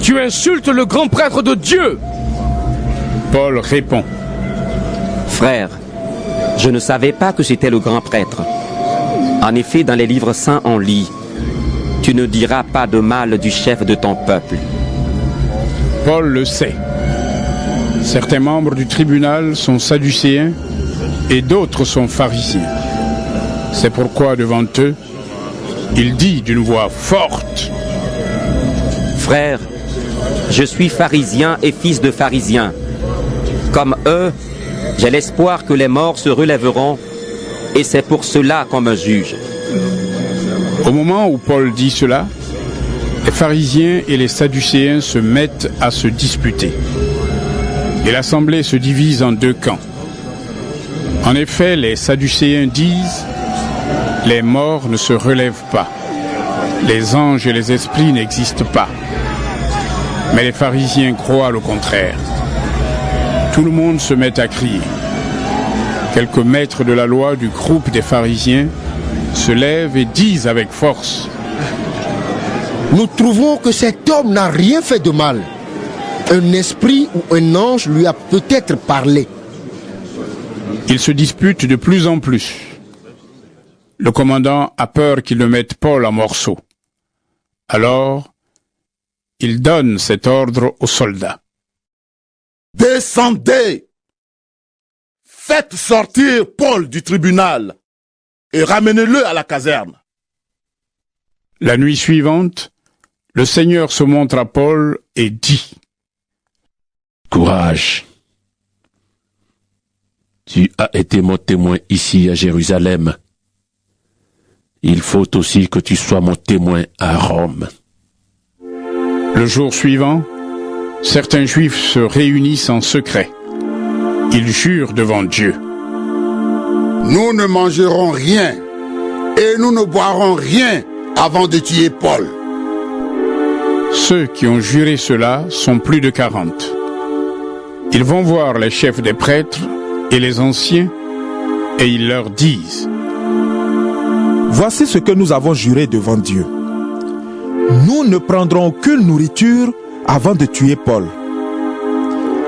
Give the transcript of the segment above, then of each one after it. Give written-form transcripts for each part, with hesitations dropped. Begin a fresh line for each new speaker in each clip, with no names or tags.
Tu insultes le grand prêtre de Dieu.
Paul répond.
Frère, je ne savais pas que j'étais le grand prêtre. En effet, dans les livres saints, on lit « Tu ne diras pas de mal du chef de ton peuple ».
Paul le sait. Certains membres du tribunal sont sadducéens et d'autres sont pharisiens. C'est pourquoi devant eux, il dit d'une voix forte:
Frère, je suis pharisien et fils de pharisien. Comme eux, j'ai l'espoir que les morts se relèveront, et c'est pour cela qu'on me juge.
Au moment où Paul dit cela, les pharisiens et les sadducéens se mettent à se disputer. Et l'assemblée se divise en deux camps. En effet, les sadducéens disent: les morts ne se relèvent pas. Les anges et les esprits n'existent pas. Mais les pharisiens croient le contraire. Tout le monde se met à crier. Quelques maîtres de la loi du groupe des pharisiens se lèvent et disent avec force:
Nous trouvons que cet homme n'a rien fait de mal. Un esprit ou un ange lui a peut-être parlé.
Ils se disputent de plus en plus. Le commandant a peur qu'ils ne mettent Paul en morceaux. Alors, il donne cet ordre aux soldats.
Descendez! Faites sortir Paul du tribunal et ramenez-le à la caserne.
La nuit suivante, le Seigneur se montre à Paul et dit:
Courage. Tu as été mon témoin ici à Jérusalem. Il faut aussi que tu sois mon témoin à Rome.
Le jour suivant, certains Juifs se réunissent en secret. Ils jurent devant Dieu:
Nous ne mangerons rien et nous ne boirons rien avant de tuer Paul.
Ceux qui ont juré cela sont plus de 40. Ils vont voir les chefs des prêtres et les anciens et ils leur disent:
Voici ce que nous avons juré devant Dieu. Nous ne prendrons aucune nourriture avant de tuer Paul.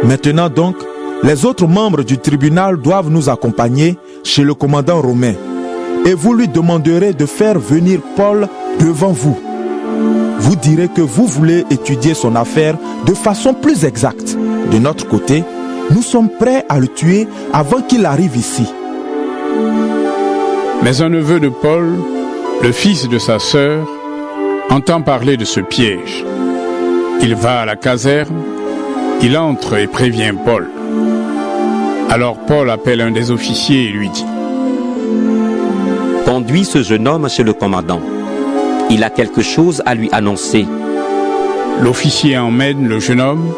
Maintenant donc, les autres membres du tribunal doivent nous accompagner chez le commandant romain et vous lui demanderez de faire venir Paul devant vous. Vous direz que vous voulez étudier son affaire de façon plus exacte. De notre côté, nous sommes prêts à le tuer avant qu'il arrive ici.
Mais un neveu de Paul, le fils de sa sœur, entend parler de ce piège. Il va à la caserne, il entre et prévient Paul. Alors Paul appelle un des officiers et lui dit:
Conduis ce jeune homme chez le commandant. Il a quelque chose à lui annoncer.
L'officier emmène le jeune homme,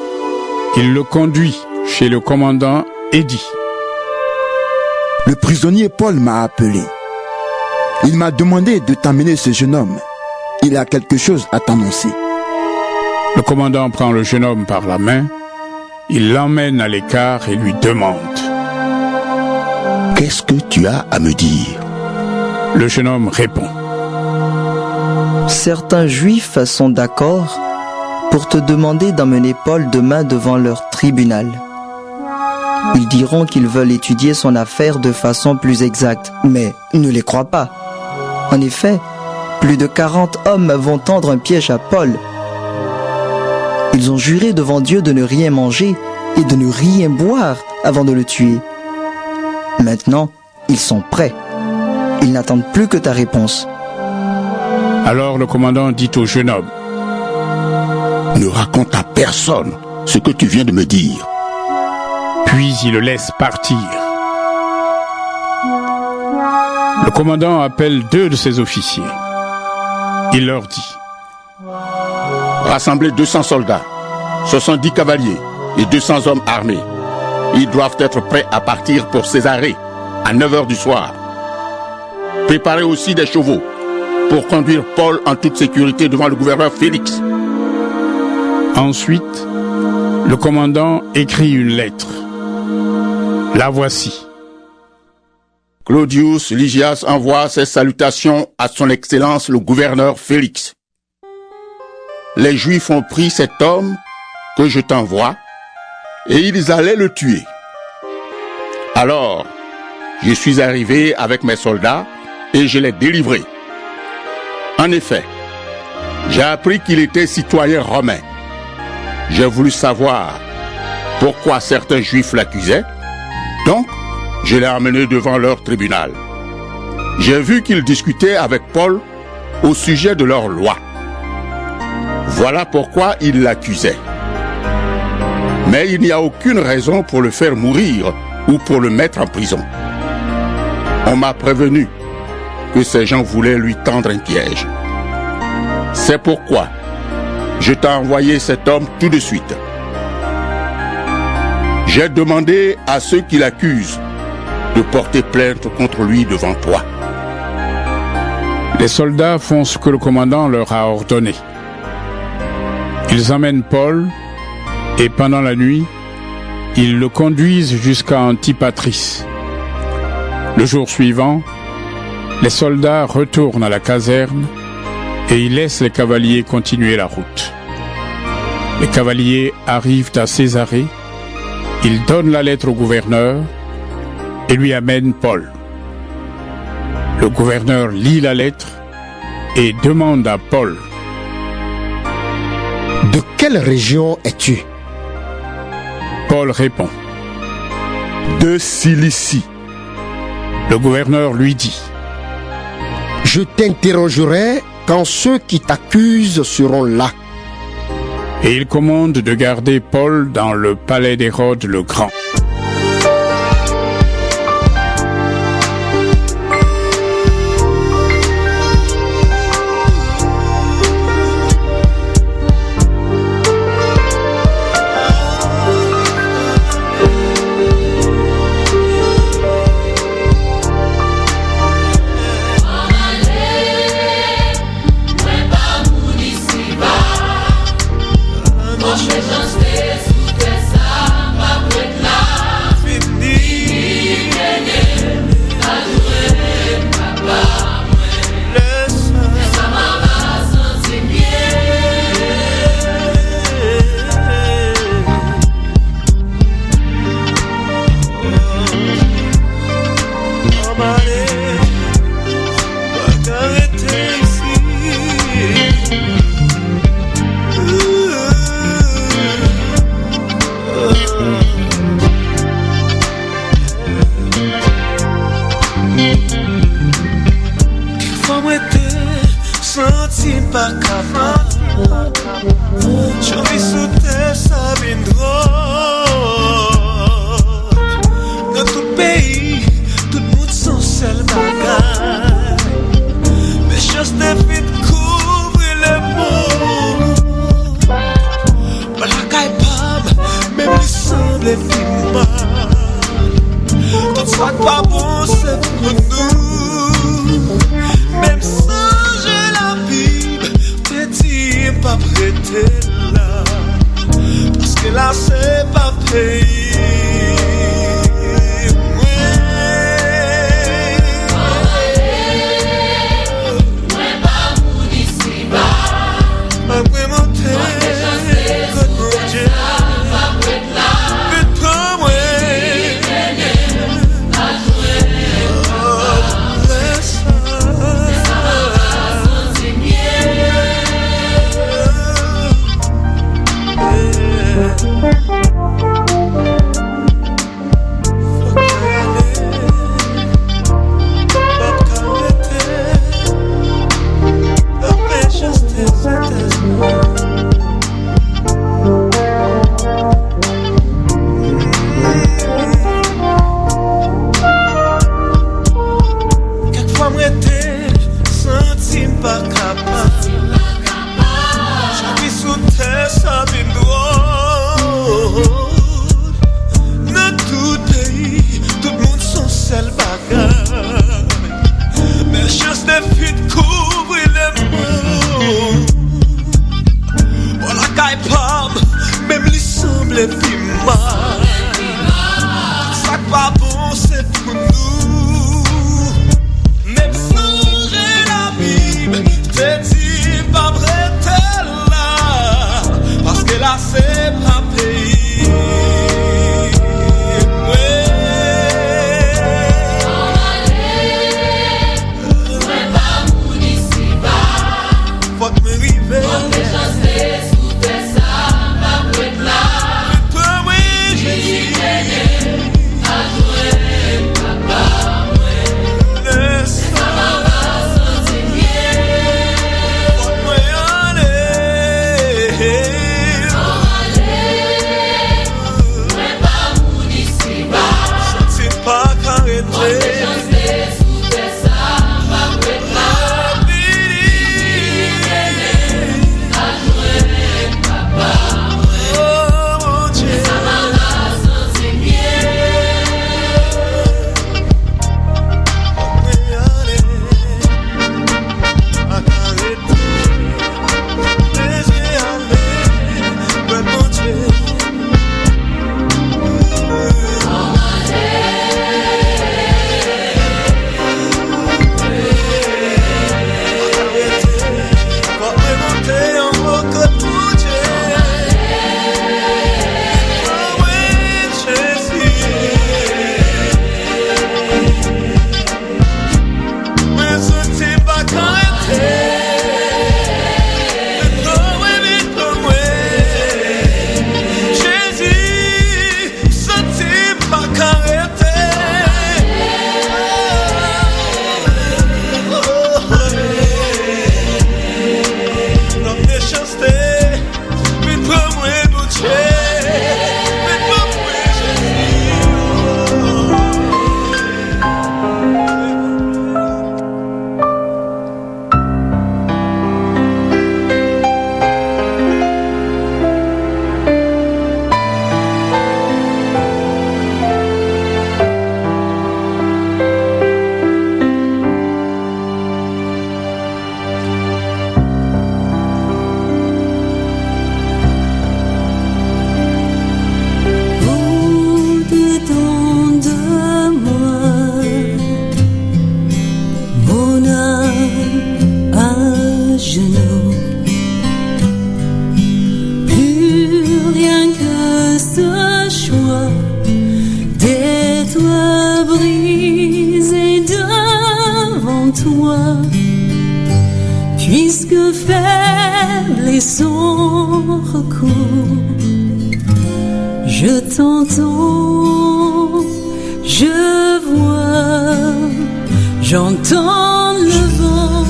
il le conduit chez le commandant et dit:
Le prisonnier Paul m'a appelé. Il m'a demandé de t'amener ce jeune homme. Il a quelque chose à t'annoncer.
Le commandant prend le jeune homme par la main, il l'emmène à l'écart et lui demande:
Qu'est-ce que tu as à me dire?
Le jeune homme répond:
Certains Juifs sont d'accord pour te demander d'emmener Paul demain devant leur tribunal. Ils diront qu'ils veulent étudier son affaire de façon plus exacte, mais ne les crois pas. En effet, plus de 40 hommes vont tendre un piège à Paul. Ils ont juré devant Dieu de ne rien manger et de ne rien boire avant de le tuer. Maintenant, ils sont prêts. Ils n'attendent plus que ta réponse.
Alors le commandant dit au jeune homme:
Ne raconte à personne ce que tu viens de me dire.
Puis il le laisse partir. Le commandant appelle 2 de ses officiers. Il leur dit:
Rassemblez 200 soldats, 70 cavaliers et 200 hommes armés. Ils doivent être prêts à partir pour Césarée à 9h du soir. Préparez aussi des chevaux pour conduire Paul en toute sécurité devant le gouverneur Félix.
Ensuite, le commandant écrit une lettre. La voici.
Claudius Lygias envoie ses salutations à son Excellence le gouverneur Félix. les Juifs ont pris cet homme que je t'envoie et ils allaient le tuer. Alors, je suis arrivé avec mes soldats et je l'ai délivré. En effet, j'ai appris qu'il était citoyen romain. J'ai voulu savoir pourquoi certains Juifs l'accusaient, donc je l'ai emmené devant leur tribunal. J'ai vu qu'ils discutaient avec Paul au sujet de leur loi. Voilà pourquoi ils l'accusaient. Mais il n'y a aucune raison pour le faire mourir ou pour le mettre en prison. On m'a prévenu que ces gens voulaient lui tendre un piège. C'est pourquoi je t'ai envoyé cet homme tout de suite. J'ai demandé à ceux qui l'accusent de porter plainte contre lui devant toi.
Les soldats font ce que le commandant leur a ordonné. Ils emmènent Paul et pendant la nuit, ils le conduisent jusqu'à Antipatris. Le jour suivant, les soldats retournent à la caserne et ils laissent les cavaliers continuer la route. Les cavaliers arrivent à Césarée, ils donnent la lettre au gouverneur et lui amènent Paul. Le gouverneur lit la lettre et demande à Paul:
« De quelle région es-tu »
Paul répond:
« De Cilicie. »
Le gouverneur lui dit:
« Je t'interrogerai quand ceux qui t'accusent seront là. »
Et il commande de garder Paul dans le palais d'Hérode le Grand.
Même sans j'ai la Bible, t'es dit pas prêt là. Classé par pays.
Puisque faible est son recours, je t'entends, je vois, j'entends le vent,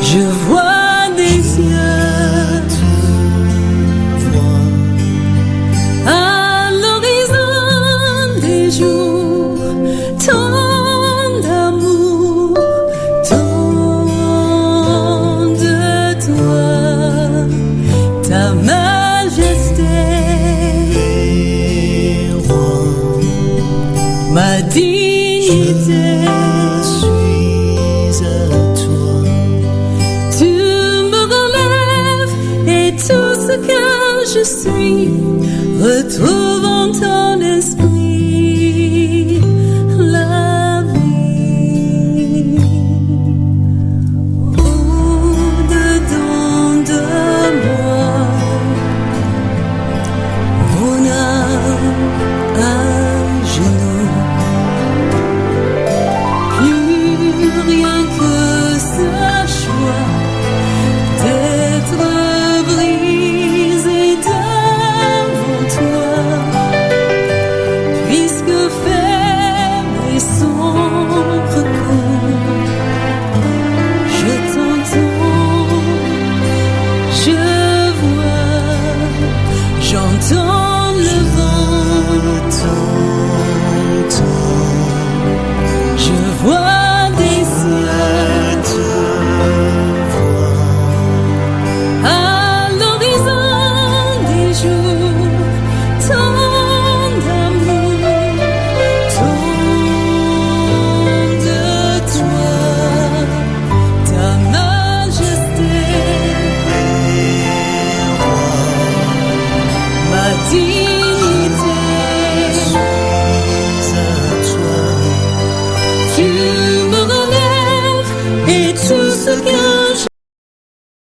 je vois des yeux à l'horizon des jours, tant d'amour, tant de toi, ta majesté, ma dignité. Tout ce que je suis retrouve